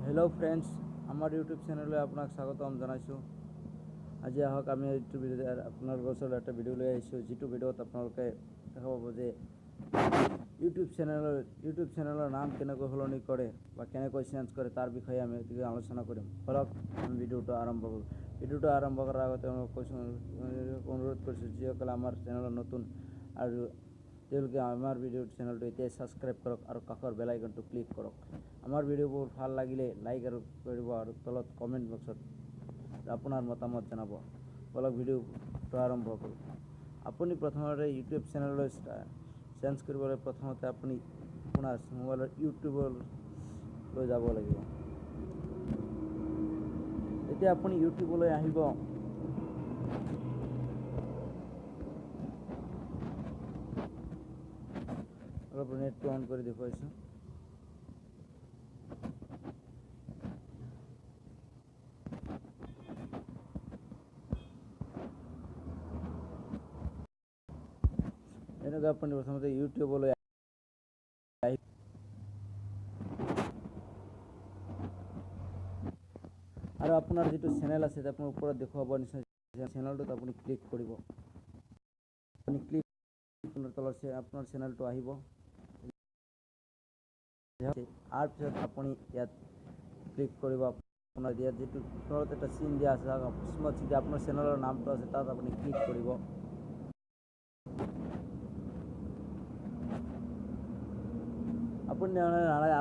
Hello' friends, আমাৰ YouTube চেনেললৈ আপোনাক স্বাগতম জনাইছোঁ। আজি আহক আমি এইটো ভিডিঅ'ত আপোনালোকৰ ওচৰত এটা ভিডিঅ' লৈ আহিছোঁ, যিটো ভিডিঅ'ত আপোনালোকে দেখা পাব যে ইউটিউব চেনেলৰ নাম কেনেকৈ সলনি কৰে বা কেনেকৈ চেঞ্জ কৰে তাৰ বিষয়ে আমি আলোচনা কৰিম। ফলক আমি ভিডিঅ'টো আৰম্ভ কৰোঁ। ভিডিঅ'টো আৰম্ভ কৰাৰ আগতে মই অনুৰোধ কৰিছোঁ, যিসকলে আমাৰ চেনেলত নতুন আৰু তেওঁলোকে আমাৰ চেনেলটো এতিয়াই ছাবস্ক্ৰাইব কৰক আৰু কাষৰ বেল আইকনটো ক্লিক কৰক। আমাৰ ভিডিঅ'বোৰ ভাল লাগিলে লাইক কৰিব আৰু তলত কমেণ্ট বক্সত আপোনাৰ মতামত জনাব। বলক ভিডিঅ'টো আৰম্ভ কৰোঁ। আপুনি প্ৰথমতে ইউটিউব চেনেললৈ চেঞ্জ কৰিবলৈ প্ৰথমতে আপুনি আপোনাৰ মোবাইলৰ ইউটিউবলৈ যাব লাগিব। যেতিয়া আপুনি ইউটিউবলৈ আহিব, অলপ নেটটো অন কৰি দেখুৱাইছোঁ। এনেকৈ আপুনি প্ৰথমতে ইউটিউবলৈ আহি আৰু আপোনাৰ যিটো চেনেল আছে আপোনাৰ ওপৰত দেখুৱাব নিচিনা চেনেলটোত আপুনি ক্লিক কৰিব। আপুনি ক্লিক তলত আপোনাৰ চেনেলটো আহিব। তাৰ পিছত আপুনি ইয়াত ক্লিক কৰিব। আপোনাৰ ইয়াত যিটো তলত এটা চিন দিয়া আছে, স্মল চিন, আপোনাৰ চেনেলৰ নামটো আছে, তাত আপুনি ক্লিক কৰিব।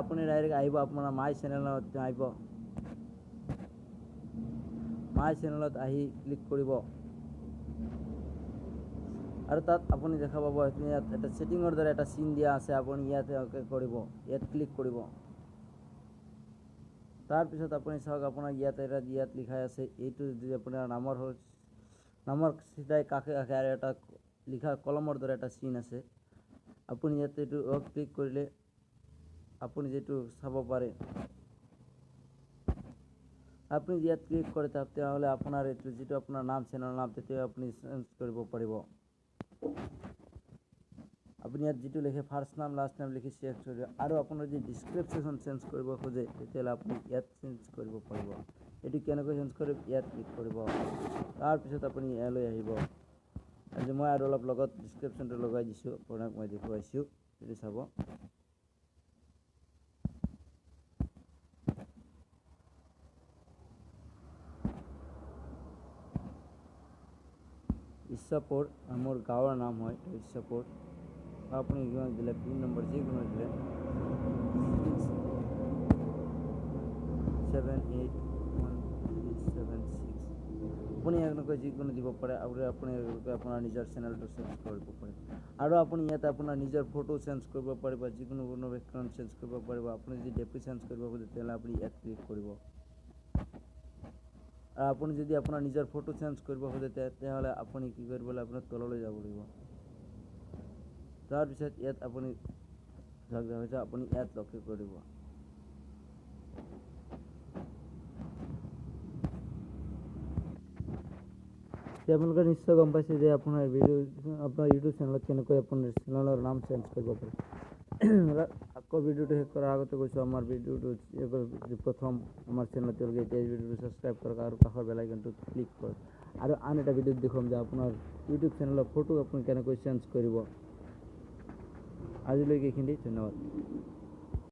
আপুনি ডাইৰেক্ট আহিব আপোনাৰ মাই চেনেলত আহিব। মাই চেনেলত আহি ক্লিক কৰিব আৰু তাত আপুনি দেখা পাব ইয়াত এটা ছেটিঙৰ দৰে এটা চিন দিয়া আছে, আপুনি ইয়াতে কৰিব, ইয়াত ক্লিক কৰিব। তাৰপিছত আপুনি চাওক আপোনাৰ ইয়াত লিখা আছে, এইটো যদি আপোনাৰ নামৰ চিধাই কাষে কাষে আৰু এটা লিখা কলমৰ দৰে এটা চিন আছে। আপুনি ইয়াতে এইটো ক্লিক কৰিলে আপুনি যিটো চাব পাৰে, আপুনি ইয়াত ক্লিক কৰে তেতিয়াহ'লে আপোনাৰ এইটো যিটো আপোনাৰ নাম চেনেলৰ নাম তেতিয়া আপুনি চেঞ্জ কৰিব পাৰিব। আপুনি ইয়াত যিটো লিখে ফাৰ্ষ্ট নাম লাষ্ট নাম লিখি চেঞ্জ কৰিব, আৰু আপোনাৰ যদি ডিছক্ৰিপশ্যন চেঞ্জ কৰিব খোজে তেতিয়াহ'লে আপুনি ইয়াত চেঞ্জ কৰিব পাৰিব। এইটো কেনেকৈ চেঞ্জ কৰিব, ইয়াত ক্লিক কৰিব। তাৰপিছত আপুনি ইয়ালৈ আহিব। আজি মই আৰু অলপ লগত ডিছক্ৰিপশ্যনটো লগাই দিছোঁ, আপোনাক মই দেখুৱাইছোঁ, এইটো চাব। ইচ্ছাপুৰ মোৰ গাঁৱৰ নাম হয়, ইচ্ছাপুৰ। আপুনি দিলে পিন নম্বৰ যিকোনো দিলে 678136। আপুনি এনেকৈ যিকোনো দিব পাৰে আৰু আপুনি আপোনাৰ নিজৰ চেনেলটো চেঞ্জ কৰিব পাৰে। আৰু আপুনি ইয়াতে আপোনাৰ নিজৰ ফটো চেঞ্জ কৰিব পাৰিব, যিকোনো বেকগ্ৰাউণ্ড চেঞ্জ কৰিব পাৰিব। আপুনি যদি ডি পি চেঞ্জ কৰিব খোজে তেতিয়াহ'লে আপুনি ইয়াত ক্লিক কৰিব। আৰু আপুনি যদি আপোনাৰ নিজৰ ফটো চেঞ্জ কৰিব খোজে তেতিয়াহ'লে আপুনি কি কৰিব লাগিব, আপোনাৰ তললৈ যাব লাগিব। তাৰপিছত ইয়াত আপুনি আপুনি ইয়াত লক্ষ্য কৰিব। আপোনালোকে নিশ্চয় গম পাইছে যে আপোনাৰ ইউটিউব চেনেলত কেনেকৈ আপোনাৰ চেনেলৰ নাম চেঞ্জ কৰিব পাৰে। আকৌ ভিডিঅ'টো শেষ কৰাৰ আগতে কৈছোঁ, আমাৰ ভিডিঅ'টো প্ৰথম আমাৰ চেনেলত তেওঁলোকে এতিয়া ভিডিঅ'টো ছাবস্ক্ৰাইব কৰক আৰু কাষৰ বেল আইকনটো ক্লিক কৰক। আৰু আন এটা ভিডিঅ'ত দেখুৱাম যে আপোনাৰ ইউটিউব চেনেলৰ ফটো আপুনি কেনেকৈ চেঞ্জ কৰিব। আজিলৈকে এইখিনি, ধন্যবাদ।